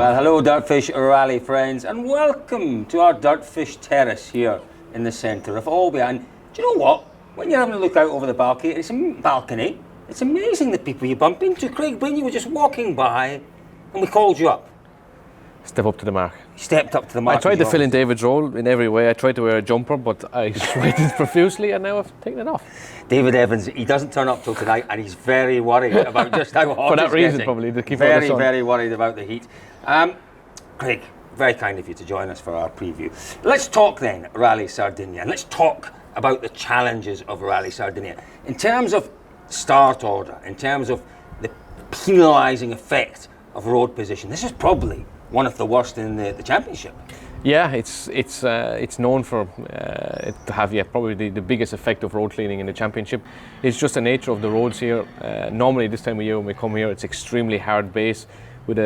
Well, hello DirtFish Rally friends, and welcome to our DirtFish terrace here in the centre of Albion. Do you know what? When you're having a look out over the balcony, it's amazing the people you bump into. Craig, Breen, you were just walking by and we called you up. Step up to the mark. Stepped up to the mark. I tried to fill in David's role in every way. I tried to wear a jumper, but I sweated profusely, and now I've taken it off. David Evans, he doesn't turn up till tonight, and he's very worried about just how hot for that it's reason, getting. probably to keep very, very worried about the heat. Craig, very kind of you to join us for our preview. Let's talk then Rally Sardinia, and let's talk about the challenges of Rally Sardinia in terms of start order, in terms of the penalising effect of road position. This is probably one of the worst in the championship. Yeah, it's known for it to have probably the biggest effect of road cleaning in the championship. It's just the nature of the roads here. Normally this time of year when we come here, it's extremely hard base with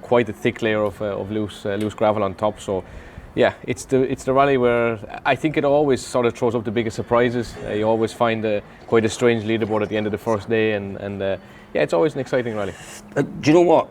quite a thick layer of loose gravel on top. So yeah, it's the rally where I think it always sort of throws up the biggest surprises. You always find quite a strange leaderboard at the end of the first day, and yeah, it's always an exciting rally. Do you know what?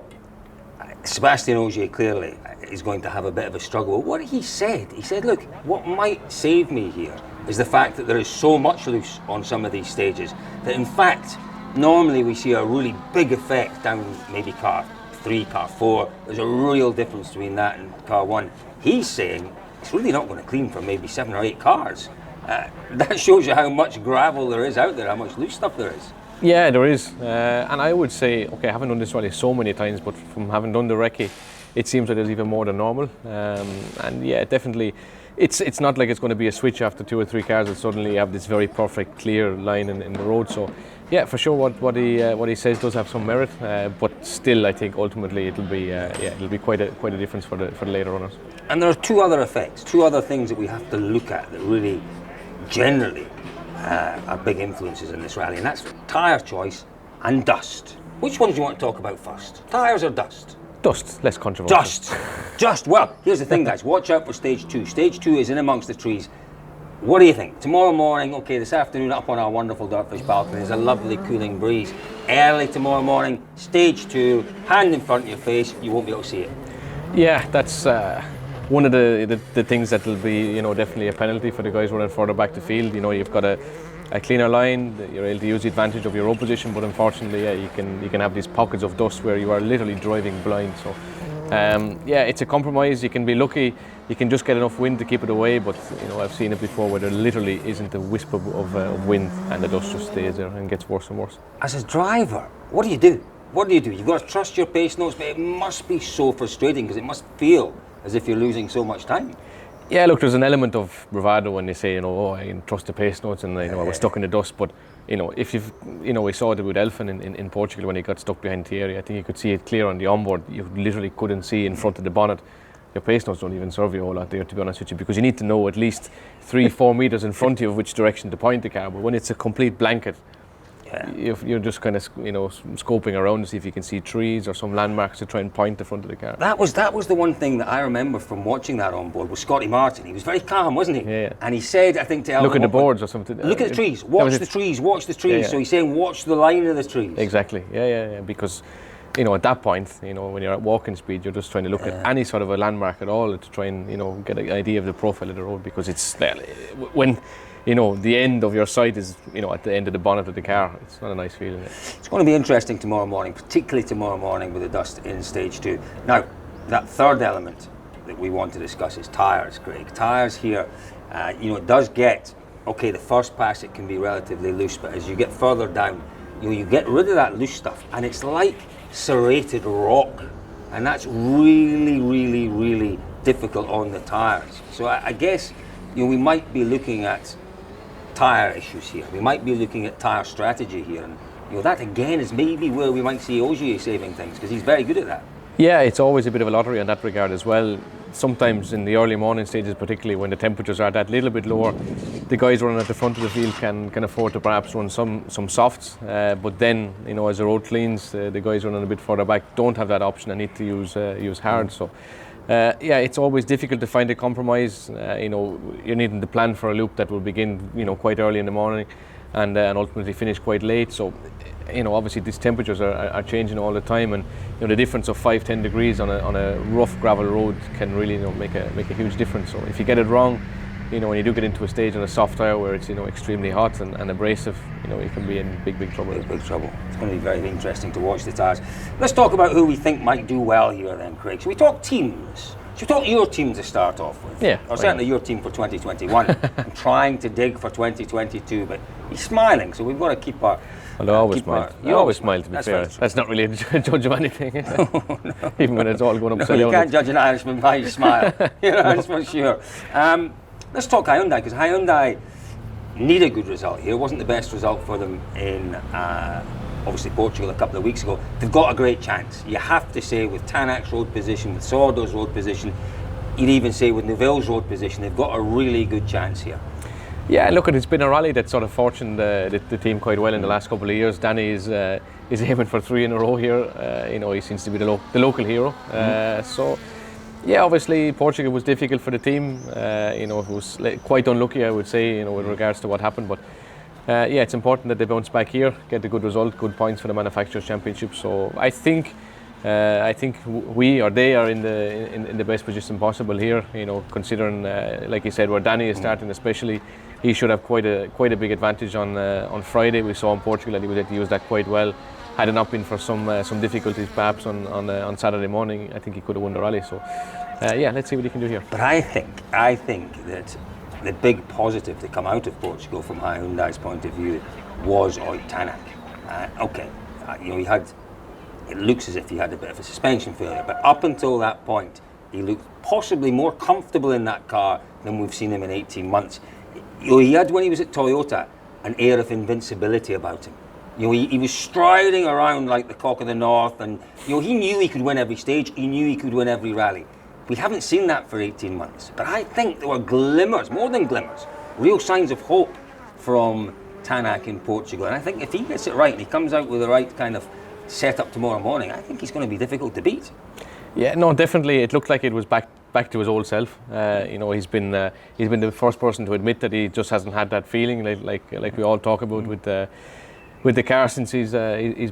Sebastian Ogier clearly is going to have a bit of a struggle. What he said, look, what might save me here is the fact that there is so much loose on some of these stages that in fact, normally we see a really big effect down maybe car 3, car 4. There's a real difference between that and car 1. He's saying it's really not going to clean for maybe 7 or 8 cars. That shows you how much gravel there is out there, how much loose stuff there is. Yeah, there is, and I would say, okay, I haven't done this rally so many times, but from having done the recce, it seems like there's even more than normal. And yeah, definitely, it's not like it's going to be a switch after 2 or 3 cars and suddenly you have this very perfect, clear line in the road. So yeah, for sure, what he says does have some merit, but still, I think ultimately it'll be quite a difference for the later runners. And there are 2 other effects, 2 other things that we have to look at that really, generally, are big influences in this rally, and that's tyre choice and dust. Which ones do you want to talk about first? Tyres or dust? Dust, less controversial. Dust. Well, here's the thing, guys. Watch out for stage 2. Stage 2 is in amongst the trees. What do you think? Tomorrow morning, okay, this afternoon up on our wonderful DirtFish balcony, there's a lovely cooling breeze. Early tomorrow morning, stage 2, hand in front of your face, you won't be able to see it. Yeah, that's one of the things that will be, definitely a penalty for the guys running further back the field. You've got a cleaner line, you're able to use the advantage of your road position, but unfortunately, yeah, you can have these pockets of dust where you are literally driving blind. So, yeah, it's a compromise. You can be lucky, you can just get enough wind to keep it away, but I've seen it before where there literally isn't a wisp of wind and the dust just stays there and gets worse and worse. As a driver, what do you do? You've got to trust your pace notes, but it must be so frustrating because it must feel as if you're losing so much time. Yeah, look, there's an element of bravado when they say, I can trust the pace notes and I was stuck in the dust. But if we saw it with Elfyn in Portugal when he got stuck behind Thierry. I think you could see it clear on the onboard. You literally couldn't see in front of the bonnet. Your pace notes don't even serve you a whole lot there, to be honest with you, because you need to know at least 3-4 meters in front of you which direction to point the car. But when it's a complete blanket, you're just kind of scoping around to see if you can see trees or some landmarks to try and point the front of the car. That was the one thing that I remember from watching that on board was Scotty Martin. He was very calm, wasn't he? Yeah. And he said, I think to Elfyn, look at the boards or something. Look at the trees. Watch the trees. Watch the trees. Yeah. So he's saying, watch the line of the trees. Exactly. Yeah. Because at that point, when you're at walking speed, you're just trying to look at any sort of a landmark at all to try and get an idea of the profile of the road, because it's when the end of your sight is, at the end of the bonnet of the car. It's not a nice feeling. It's going to be interesting tomorrow morning, particularly tomorrow morning with the dust in stage 2. Now, that third element that we want to discuss is tyres, Craig. Tyres here, it does get, okay, the first pass it can be relatively loose, but as you get further down, you get rid of that loose stuff, and it's like serrated rock, and that's really, really, really difficult on the tyres. So I guess, we might be looking at tyre issues here. We might be looking at tyre strategy here, and that again is maybe where we might see Ogier saving things, because he's very good at that. Yeah, it's always a bit of a lottery in that regard as well. Sometimes in the early morning stages, particularly when the temperatures are that little bit lower, the guys running at the front of the field can afford to perhaps run some softs, but then as the road cleans, the guys running a bit further back don't have that option and need to use hard. So yeah, it's always difficult to find a compromise. You're needing to plan for a loop that will begin quite early in the morning. and ultimately finished quite late. So, obviously these temperatures are changing all the time, and the difference of 5-10 degrees on a rough gravel road can really make a huge difference. So if you get it wrong, when you do get into a stage on a soft tyre where it's extremely hot and abrasive, you can be in big trouble. Big trouble. It's going to be very interesting to watch the tyres. Let's talk about who we think might do well here then, Craig. So we talk teams. Should we talk your team to start off with? Yeah. Or certainly your team for 2021. I'm trying to dig for 2022, but he's smiling, so we've got to keep our... Well, I always smile. You always smile, to be fair. Right. That's not really a judge of anything. No. Even when it's all going upside down. You down. can't judge an Irishman by his smile. That's for sure. Let's talk Hyundai, because Hyundai need a good result here. It wasn't the best result for them in obviously Portugal a couple of weeks ago. They've got a great chance. You have to say, with Tanak's road position, with Sordo's road position, you'd even say with Neville's road position, they've got a really good chance here. Yeah, look, it's been a rally that sort of fortuned the team quite well in the last couple of years. Danny is aiming for 3 in a row here. He seems to be the local hero. So, yeah, obviously Portugal was difficult for the team. It was quite unlucky, I would say, with regards to what happened. But yeah, it's important that they bounce back here, get a good result, good points for the Manufacturers' Championship. So I think we or they are in the best position possible here. Considering, like you said, where Danny is starting, especially, he should have quite a big advantage on Friday. We saw in Portugal that he was able to use that quite well. Had it not been for some difficulties perhaps on Saturday morning, I think he could have won the rally. So yeah, let's see what he can do here. But I think that the big positive to come out of Portugal from Hyundai's point of view was Ott Tanak. Okay, it looks as if he had a bit of a suspension failure, but up until that point, he looked possibly more comfortable in that car than we've seen him in 18 months. He had, when he was at Toyota, an air of invincibility about him. He was striding around like the cock of the north, and he knew he could win every stage, he knew he could win every rally. We haven't seen that for 18 months, but I think there were glimmers, more than glimmers, real signs of hope from Tanak in Portugal. And I think if he gets it right and he comes out with the right kind of setup tomorrow morning, I think he's going to be difficult to beat. Yeah, no, definitely. It looked like it was back to his old self. He's been the first person to admit that he just hasn't had that feeling like we all talk about with the car since he's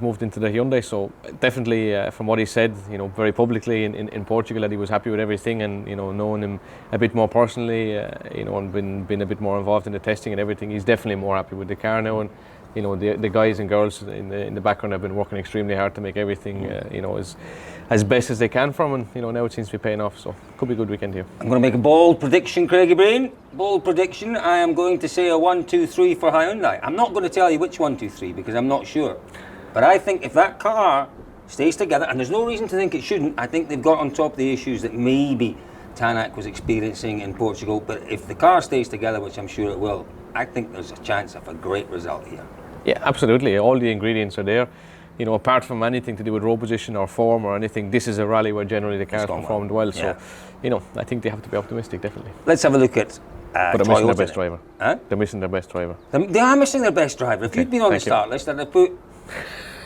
moved into the Hyundai. So definitely, from what he said, very publicly in Portugal, that he was happy with everything, and knowing him a bit more personally, and been a bit more involved in the testing and everything, he's definitely more happy with the car now. And the guys and girls in the background have been working extremely hard to make everything as best as they can from, and now it seems to be paying off. So could be a good weekend here. I'm going to make a bold prediction, Craigie Breen. Bold prediction. I am going to say a 1-2-3 for Hyundai. I'm not going to tell you which 1-2-3 because I'm not sure. But I think if that car stays together, and there's no reason to think it shouldn't, I think they've got on top of the issues that maybe Tanak was experiencing in Portugal. But if the car stays together, which I'm sure it will, I think there's a chance of a great result here. Yeah, absolutely. All the ingredients are there. Apart from anything to do with road position or form or anything, this is a rally where generally the cars performed well. So, I think they have to be optimistic, definitely. Let's have a look at but they're missing their best driver. Huh? They're missing their best driver. They are missing their best driver. If you'd been on the start list, I'd have put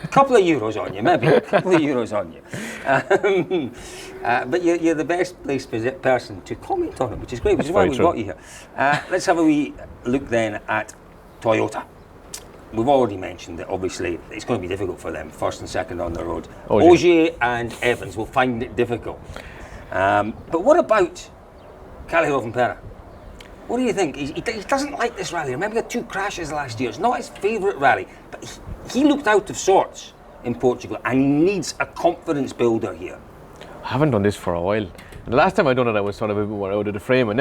a couple of euros on you, maybe. A couple of euros on you. But you're the best placed person to comment on it, which is great, which is why we've got you here. Let's have a wee look then at Toyota. We've already mentioned that obviously it's going to be difficult for them, first and second on the road. Ogier and Evans will find it difficult. But what about Kalle Rovanperä? What do you think? He doesn't like this rally. Remember, he had 2 crashes last year. It's not his favourite rally, but he looked out of sorts in Portugal, and he needs a confidence builder here. I haven't done this for a while. The last time I done it, I was sort of a bit more out of the frame, and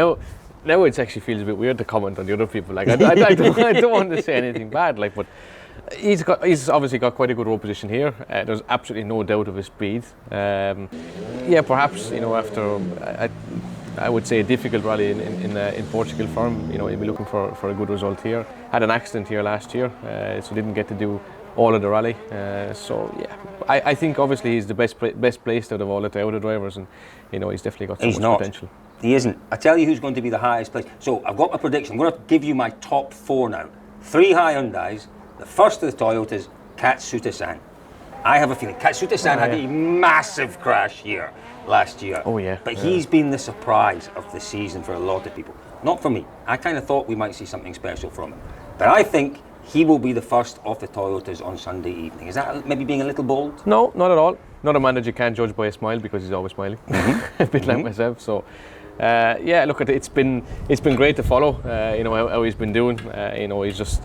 now it actually feels a bit weird to comment on the other people. Like I don't want to say anything bad. But he's obviously got quite a good road position here. There's absolutely no doubt of his speed. Yeah, perhaps after I would say a difficult rally in Portugal for him. He'll be looking for a good result here. Had an accident here last year, so didn't get to do all of the rally. So yeah, I think obviously he's the best placed out of all the Toyota drivers, and he's definitely got so much potential. He isn't. I tell you who's going to be the highest placed. So I've got my prediction. I'm going to give you my top 4 now. 3 Hyundais. The first of the Toyotas, Katsu Sutisan. I have a feeling Katsu Sutisan had a massive crash here last year. Oh yeah. But he's been the surprise of the season for a lot of people. Not for me. I kind of thought we might see something special from him. But I think he will be the first of the Toyotas on Sunday evening. Is that maybe being a little bold? No, not at all. Not a man that you can't judge by a smile, because he's always smiling. A bit like myself. So, yeah, look, it's been great to follow. You know how he's been doing. You know, he's just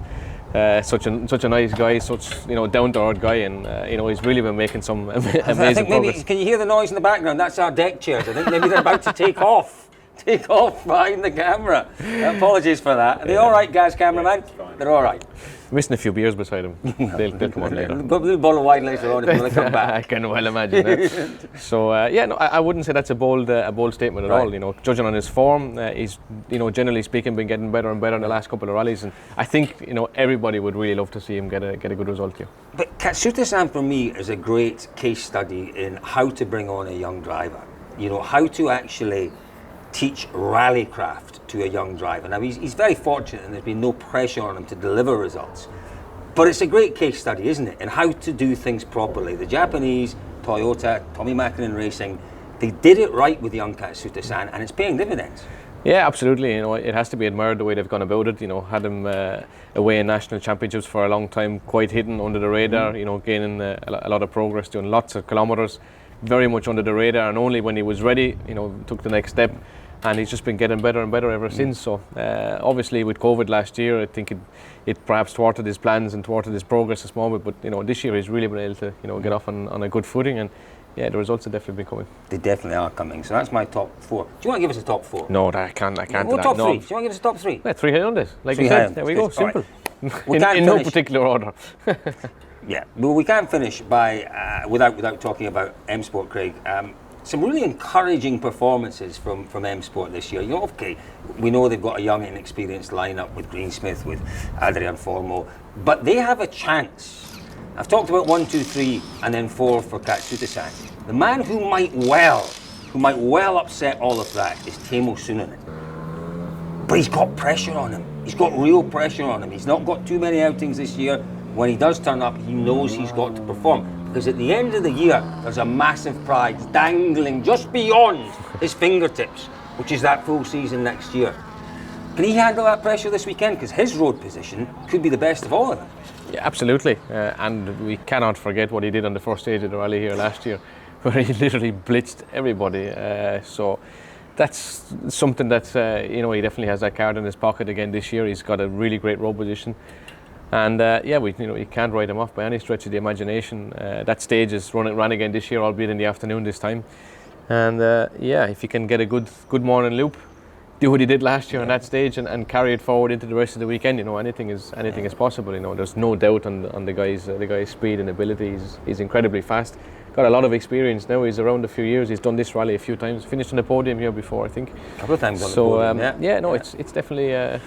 such a nice guy, such down to earth guy, and you know, he's really been making some amazing I think maybe, progress. can you hear the noise in the background? That's our deck chairs. I think maybe they're about to take off. Take off behind the camera. Apologies for that. Are they all right, guys, cameraman? They're all right. Missing a few beers beside him. They'll come on later. Got a little bottle of wine later on if they come back. I can well imagine that. So yeah, no, I wouldn't say that's a bold statement at all. You know, judging on his form, he's generally speaking been getting better and better in the last couple of rallies, and I think everybody would really love to see him get a good result here. But Katsu Sutisan for me is a great case study in how to bring on a young driver. You know, how to actually teach rallycraft to a young driver. Now he's very fortunate and there's been no pressure on him to deliver results. But it's a great case study, isn't it? And how to do things properly. The Japanese, Toyota, Tommy MacKinnon Racing, they did it right with young Katsu Sutisan, and it's paying dividends. Yeah, absolutely. You know, it has to be admired the way they've gone about it. You know, had him away in national championships for a long time, quite hidden under the radar. You know, gaining a lot of progress, doing lots of kilometres, very much under the radar. And only when he was ready, took the next step. And he's just been getting better and better ever since. So obviously with COVID last year, I think it perhaps thwarted his plans and thwarted his progress a small bit. But this year he's really been able to get off on a good footing, and yeah, the results have definitely been coming. They definitely are coming. So that's my top 4. Do you want to give us a top 4? No, I can't. What top 3? Do you want to give us a top 3? Yeah, 3 Hyundais. Like you said, there we go. Simple. Right. in no particular order. Yeah, well, we can't finish by without talking about M Sport, Craig. Some really encouraging performances from M Sport this year. Okay, we know they've got a young, inexperienced lineup with Greensmith, with Adrian Formo, but they have a chance. I've talked about 1, 2, 3, and then 4 for Katsu Sutisan. The man who might well upset all of that is Teemu Sunanen. But he's got pressure on him. He's got real pressure on him. He's not got too many outings this year. When he does turn up, he knows he's got to perform. Because at the end of the year, there's a massive prize dangling just beyond his fingertips, which is that full season next year. Can he handle that pressure this weekend? Because his road position could be the best of all of them. Yeah, absolutely. And we cannot forget what he did on the first stage of the rally here last year, where he literally blitzed everybody. So that's something that, he definitely has that card in his pocket again this year. He's got a really great road position. And you can't write him off by any stretch of the imagination. That stage is ran again this year, albeit in the afternoon this time. And if you can get a good morning loop, do what he did last year on that stage and carry it forward into the rest of the weekend. Anything is possible. There's no doubt on the guy's speed and ability. He's incredibly fast. Got a lot of experience now. He's around a few years. He's done this rally a few times. Finished on the podium here before, I think. A couple of times on the podium. It's definitely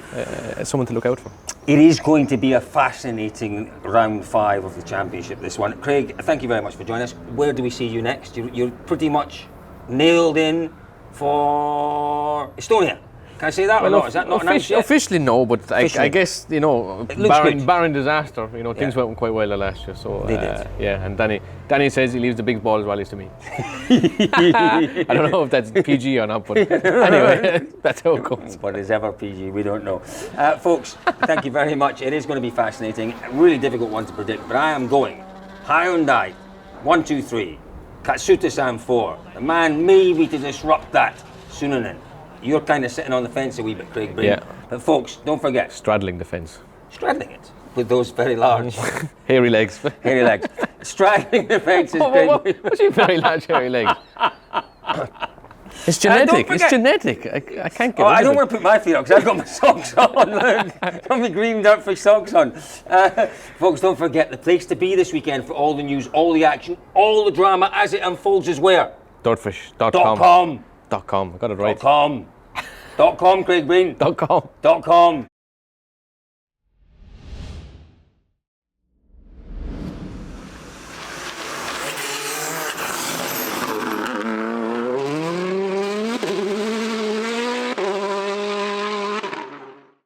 someone to look out for. It is going to be a fascinating round 5 of the championship, this one. Craig, thank you very much for joining us. Where do we see you next? You're pretty much nailed in for Estonia. Can I say that or not? Is that not announced yet? Officially no, but I guess, barring disaster, things went quite well last year. So they did. Yeah, and Danny says he leaves the big balls rallies to me. I don't know if that's PG or not, but anyway, that's how it goes. But it's ever PG, we don't know. Folks, thank you very much. It is going to be fascinating. A really difficult one to predict, but I am going Hyundai 1, 2, 3, Katsu Sutisan 4. The man maybe to disrupt that, Sunanen. You're kind of sitting on the fence a wee bit, Craig Breen. Yeah. But folks, don't forget. Straddling the fence. Straddling it with those very large... hairy legs. Hairy legs. Straddling the fence is Craig Breen. What's your very large hairy legs? It's genetic. It's genetic. I can't get I don't want to put my feet up because I've got my socks on. Look, got my green DirtFish socks on. Folks, don't forget, the place to be this weekend for all the news, all the action, all the drama as it unfolds is where? DirtFish.com. .com. I got it right. .com, Craig Breen. .com.